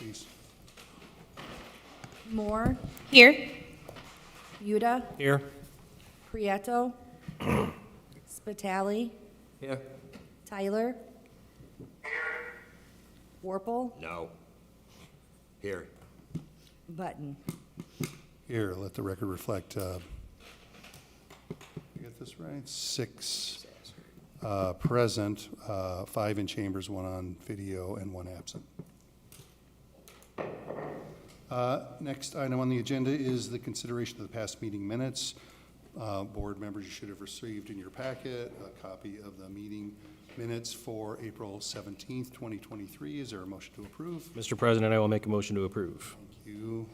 please. Moore, Here. Yuda, Here. Prieto, Spitali, Here. Tyler, Warple, No. Here. Button. Here, let the record reflect, you get this right? 6 present, 5 in chambers, 1 on video, and 1 absent. Next item on the agenda is the consideration of the past meeting minutes. Board members, you should have received in your packet a copy of the meeting minutes for April 17th, 2023. Is there a motion to approve? Mr. President, I will make a motion to approve. Thank you.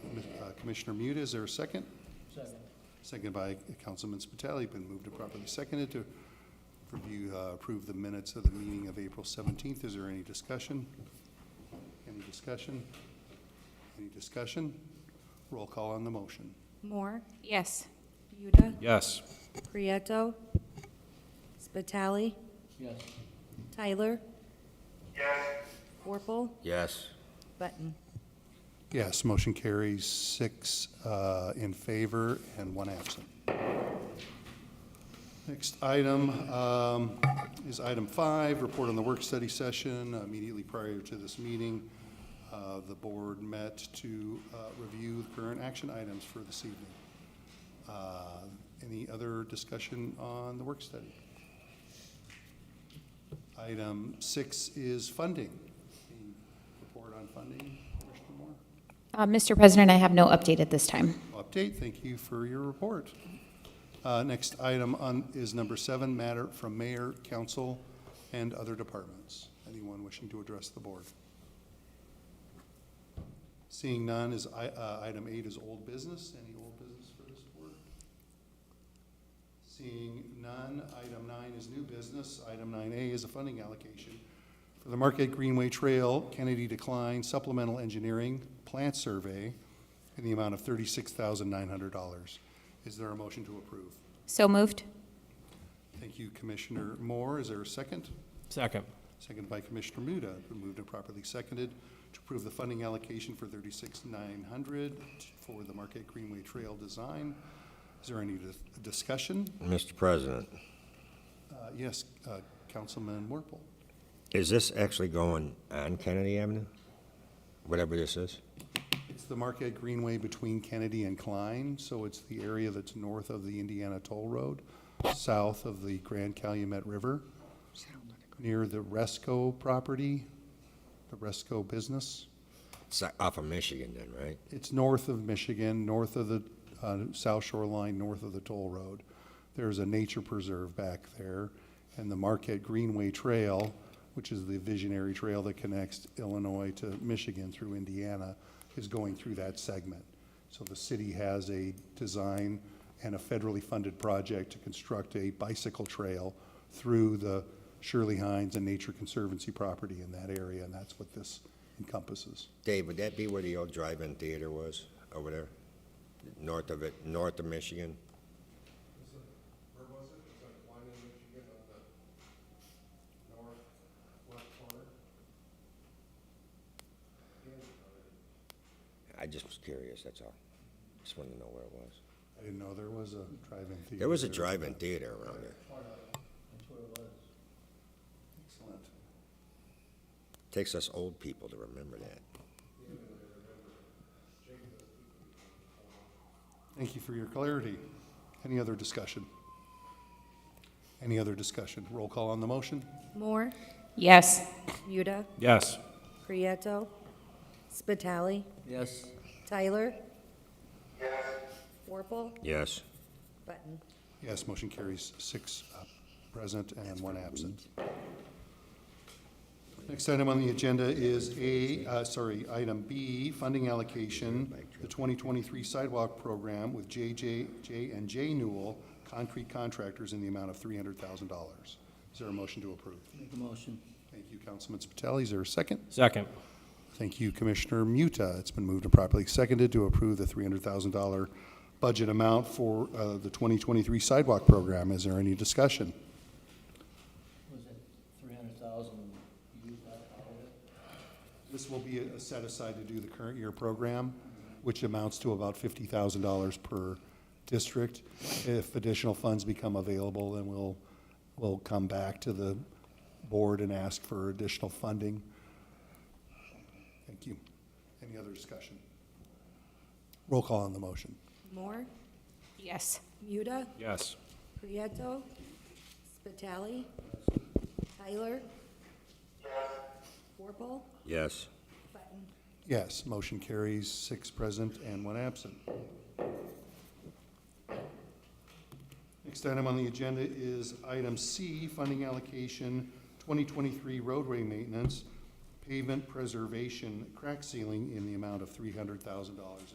Commissioner Muda, is there a second? Second. Second by Councilman Spitali. Been moved and properly seconded to approve the minutes of the meeting of April 17th. Is there any discussion? Any discussion? Any discussion? Roll call on the motion. Moore, Yes. Yuda, Yes. Prieto, Spitali, Yes. Tyler, Warple, Yes. Button. Yes, motion carries 6 in favor and 1 absent. Next item is item 5, report on the work study session. Immediately prior to this meeting, the board met to review the current action items for this evening. Any other discussion on the work study? Item 6 is funding. Any report on funding, Commissioner Moore? Mr. President, I have no update at this time. Update, thank you for your report. Next item is number 7, matter from mayor, council, and other departments. Anyone wishing to address the board? Seeing none, is item 8 is old business. Any old business for this board? Seeing none, item 9 is new business. Item 9A is a funding allocation for the Marquette Greenway Trail Kennedy Decline Supplemental Engineering Plant Survey in the amount of $36,900. Is there a motion to approve? So moved. Thank you, Commissioner Moore. Is there a second? Second. Seconded by Commissioner Muda. Been moved and properly seconded to approve the funding allocation for $36,900 for the Marquette Greenway Trail design. Is there any discussion? Mr. President, Yes, Councilman Warple. is this actually going on Kennedy Avenue? Whatever this is? It's the Marquette Greenway between Kennedy and Klein, so it's the area that's north of the Indiana Toll Road, south of the Grand Calumet River, near the Resco property, the Resco business. It's off of Michigan then, right? It's north of Michigan, north of the South Shore Line, north of the toll road. There's a nature preserve back there, and the Marquette Greenway Trail, which is the visionary trail that connects Illinois to Michigan through Indiana, is going through that segment. So the city has a design and a federally funded project to construct a bicycle trail through the Shirley Hines and Nature Conservancy property in that area, and that's what this encompasses. Dave, would that be where the old drive-in theater was, over there? North of it, north of Michigan? Where was it? Was that Klein in Michigan on the northwest corner? I just was curious, that's all. Just wanted to know where it was. I didn't know there was a drive-in theater. There was a there. drive-in theater around there. That's what it was. Excellent. Takes us old people to remember that. Thank you for your clarity. Any other discussion? Any other discussion? Roll call on the motion. Moore, Yes. Yuda, Yes. Prieto, Spitali, Yes. Tyler, Warple, Yes. Button. Yes, motion carries 6 present and 1 absent. Next item on the agenda is item B, funding allocation, the 2023 sidewalk program with J and J Newell Concrete Contractors in the amount of $300,000. Is there a motion to approve? Make a motion. Thank you, Councilman Spitali. Is there a second? Second. Thank you, Commissioner Muta. It's been moved and properly seconded to approve the $300,000 budget amount for the 2023 sidewalk program. Is there any discussion? Was it 300,000 used that out of it? This will be set aside to do the current year program, which amounts to about $50,000 per district. If additional funds become available, then we'll come back to the board and ask for additional funding. Thank you. Any other discussion? Roll call on the motion. Moore, Yes. Muda, Yes. Prieto, Spitali, Tyler, Warple, Yes. Button. Yes, motion carries, 6 present and 1 absent. Next item on the agenda is item C, funding allocation 2023 roadway maintenance, pavement preservation, crack sealing in the amount of $300,000.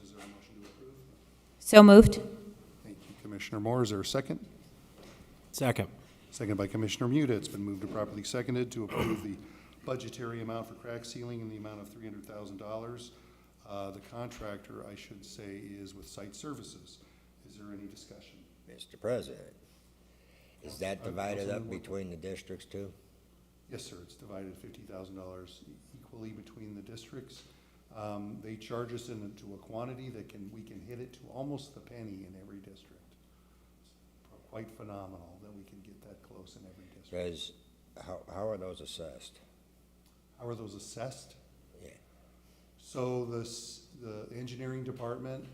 Is there a motion to approve? So moved. Thank you, Commissioner Moore. Is there a second? Second. Second by Commissioner Muda. It's been moved and properly seconded to approve the budgetary amount for crack sealing in the amount of $300,000. The contractor, I should say, is with Site Services. Is there any discussion? Mr. President, is that divided up between the districts too? Yes, sir. It's divided $50,000 equally between the districts. They charge us into a quantity that we can hit it to almost the penny in every district. It's quite phenomenal that we can get that close in every district. Because how are those assessed? How are those assessed? Yeah. So the engineering department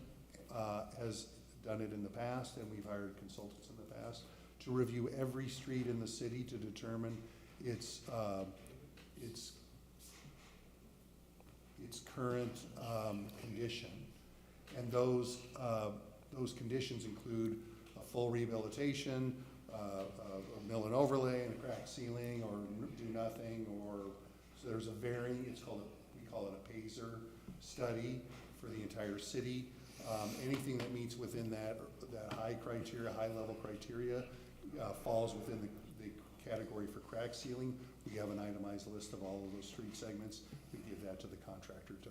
has done it in the past, and we've hired consultants in the past to review every street in the city to determine its current condition. And those conditions include a full rehabilitation, a mill and overlay and a crack ceiling, or do nothing, or so there's a varying, we call it a PASER study for the entire city. Anything that meets within that high level criteria falls within the category for crack sealing. We have an itemized list of all of those street segments. We give that to the contractor to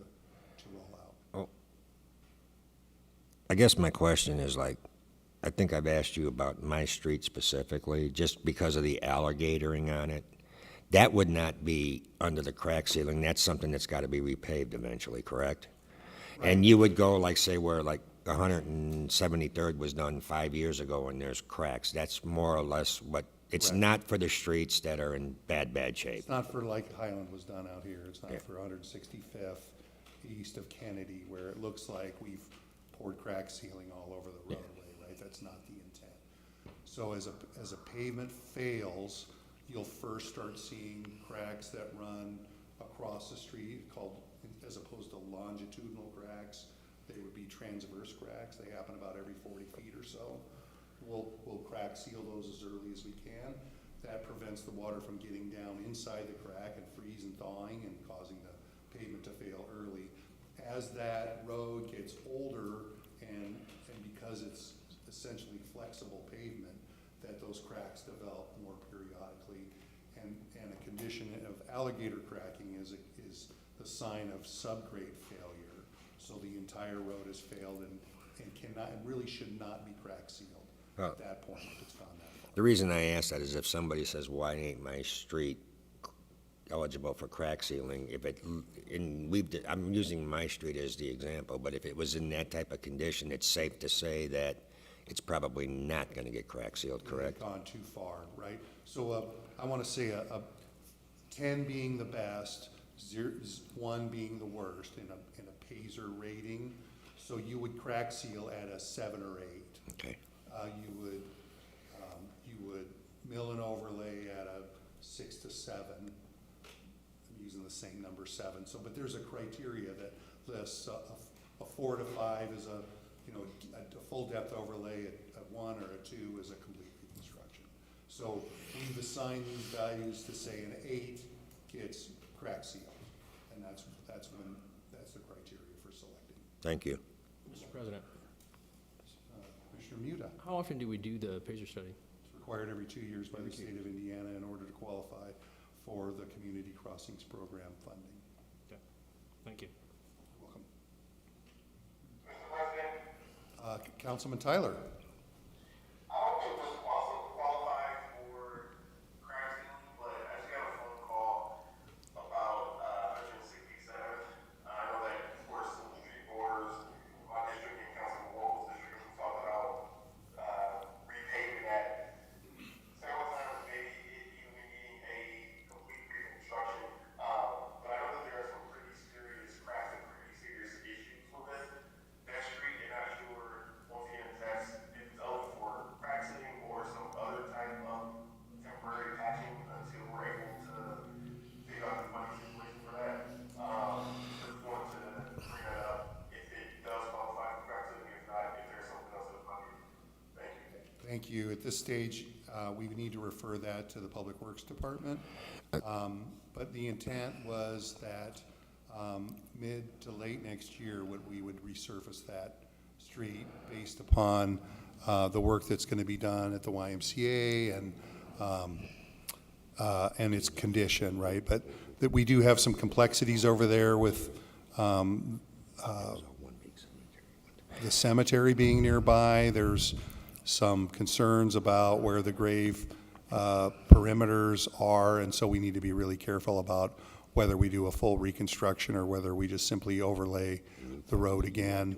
roll out. Oh, I guess my question is like, I think I've asked you about my street specifically, just because of the alligatoring on it. That would not be under the crack ceiling. That's something that's got to be repaved eventually, correct? And you would go like, say, where like 173rd was done 5 years ago and there's cracks. That's more or less what, it's Right. not for the streets that are in bad shape. It's not for like Highland was done out here. It's not Yeah. for 165th east of Kennedy, where it looks like we've poured crack sealing all over the roadway, right? That's not the intent. So as a pavement fails, you'll first start seeing cracks that run across the street called, as opposed to longitudinal cracks, they would be transverse cracks. They happen about every 40 feet or so. We'll crack seal those as early as we can. That prevents the water from getting down inside the crack and freeze and thawing and causing the pavement to fail early. As that road gets older and because it's essentially flexible pavement, that those cracks develop more periodically. And a condition of alligator cracking is the sign of subgrade failure. So the entire road has failed and cannot, and really should not be crack sealed at that point if it's gone that far. The reason I ask that is if somebody says, why ain't my street eligible for crack sealing? If it, I'm using my street as the example, but if it was in that type of condition, it's safe to say that it's probably not gonna get crack sealed, correct? They've gone too far, right? So I want to say a 10 being the best, 1 being the worst in a PASER rating. So you would crack seal at a 7 or 8. Okay. You would mill and overlay at a 6 to 7. I'm using the same number, 7. So, but there's a criteria that lists a 4 to 5 is a full depth overlay, a 1 or a 2 is a complete reconstruction. So we've assigned these values to say an 8 gets crack sealed, and that's the criteria for selecting. Thank you. Mr. President, Commissioner Muda. how often do we do the PASER study? It's required every 2 years by the state of Indiana in order to qualify for the Community Crossings Program funding. Okay, thank you. Welcome. Councilman Tyler. I don't know if this also qualify for crack sealing, but I just got a phone call about 167 Thank you. At this stage, we need to refer that to the Public Works Department. But the intent was that mid to late next year, we would resurface that street based upon the work that's going to be done at the YMCA and its condition, right? But that we do have some complexities over there with the cemetery being nearby. There's some concerns about where the grave perimeters are, and so we need to be really careful about whether we do a full reconstruction or whether we just simply overlay the road again,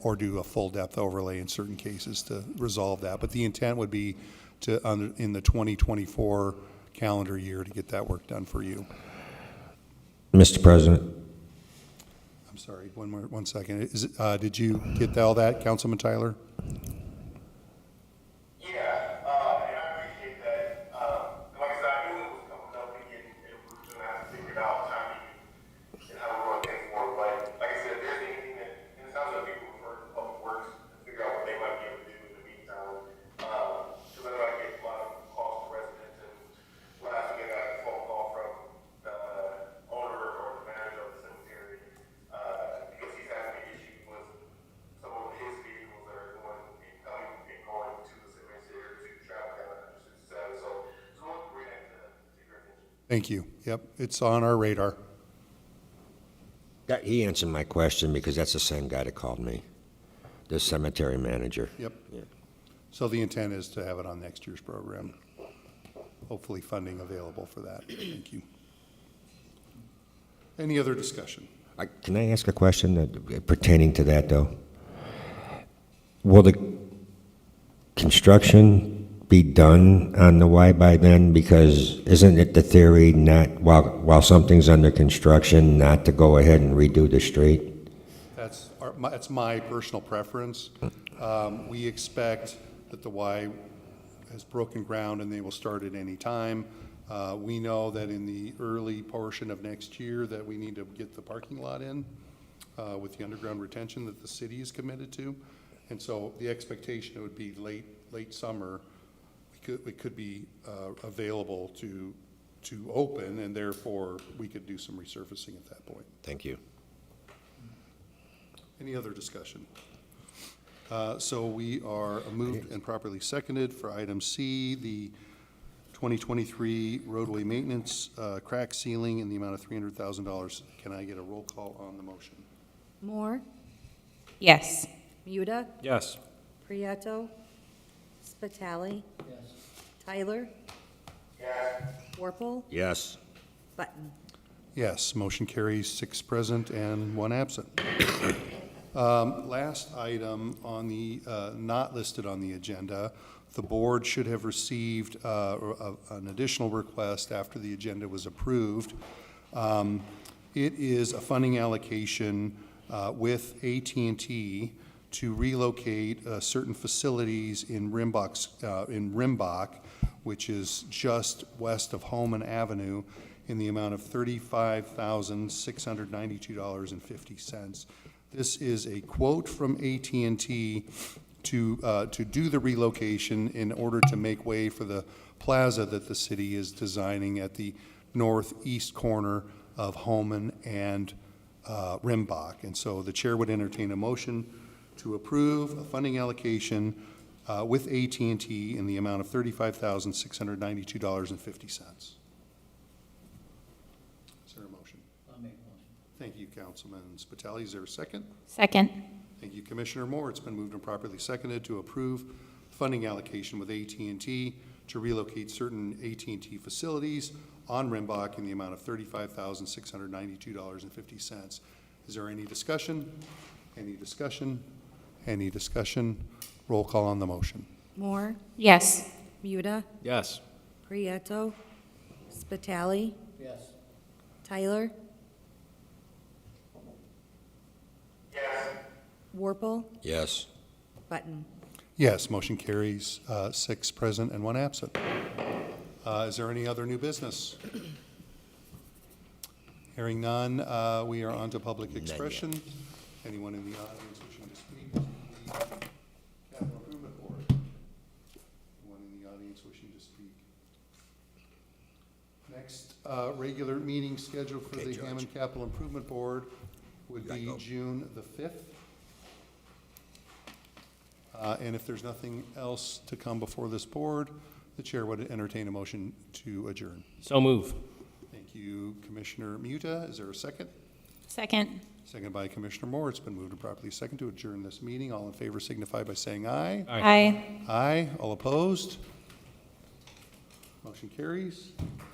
or do a full depth overlay in certain cases to resolve that. But the intent would be to, in the 2024 calendar year, to get that work done for you. Mr. President, I'm sorry, one second. Did you get all that, Councilman Tyler? Yeah, and I appreciate that. Like I said, I knew it was coming up again, and we were gonna have to figure it out timing and how we're gonna take more. But like I said, if there's anything that, and it sounds like people refer to Public Works to figure out what they might be able to do in the meantime. Because I know I get a lot of calls from residents, and last week I got a phone call from the owner or the manager of the cemetery, because he's having an issue with some of his vehicles that are going and coming and going to the cemetery to travel down 167. So we'll bring that to your attention. Thank you. Yep, it's on our radar. he answered my question because that's the same guy that called me, the cemetery manager. Yep. Yeah. So the intent is to have it on next year's program. Hopefully funding available for that. Thank you. Any other discussion? Can I ask a question pertaining to that, though? Will the construction be done on the Y by then? Because isn't it the theory not, while something's under construction, not to go ahead and redo the street? That's my personal preference. We expect that the Y has broken ground and they will start at any time. We know that in the early portion of next year that we need to get the parking lot in with the underground retention that the city is committed to. And so the expectation would be late summer, we could be available to open, and therefore we could do some resurfacing at that point. Thank you. Any other discussion? So we are moved and properly seconded for item C, the 2023 roadway maintenance crack ceiling in the amount of $300,000. Can I get a roll call on the motion? Moore, Yes. Muda, Yes. Prieto, Spitali, Yes. Tyler. Warple, Yes. Button. Yes, motion carries 6 present and 1 absent. Last item on the, not listed on the agenda, the board should have received an additional request after the agenda was approved. It is a funding allocation with AT&T to relocate certain facilities in Rimbach, which is just west of Holman Avenue, in the amount of $35,692.50. This is a quote from AT&T to do the relocation in order to make way for the plaza that the city is designing at the northeast corner of Holman and Rimbach. And so the chair would entertain a motion to approve a funding allocation with AT&T in the amount of $35,692.50. Is there a motion? I'll make a motion. Thank you, Councilman Spitali. Is there a second? Second. Thank you, Commissioner Moore. It's been moved and properly seconded to approve funding allocation with AT&T to relocate certain AT&T facilities on Rimbach in the amount of $35,692.50. Is there any discussion? Any discussion? Any discussion? Roll call on the motion. Moore, Yes. Muda, Yes. Prieto, Spitali, Yes. Tyler. Warple, Yes. Button. Yes, motion carries 6 present and 1 absent. Is there any other new business? Hearing none, we are on to public expression. Anyone in the audience wishing to speak to the Capital Improvement Board? regular meeting scheduled for Okay, the George. Hammond Capital Improvement Board would be June the 5th. And if there's nothing else to come before this board, the chair would entertain a motion to adjourn. So move. Thank you, Commissioner Muta. Is there a second? Second. Second by Commissioner Moore. It's been moved and properly second to adjourn this meeting. All in favor signify by saying aye. Aye. Aye. All opposed? Motion carries.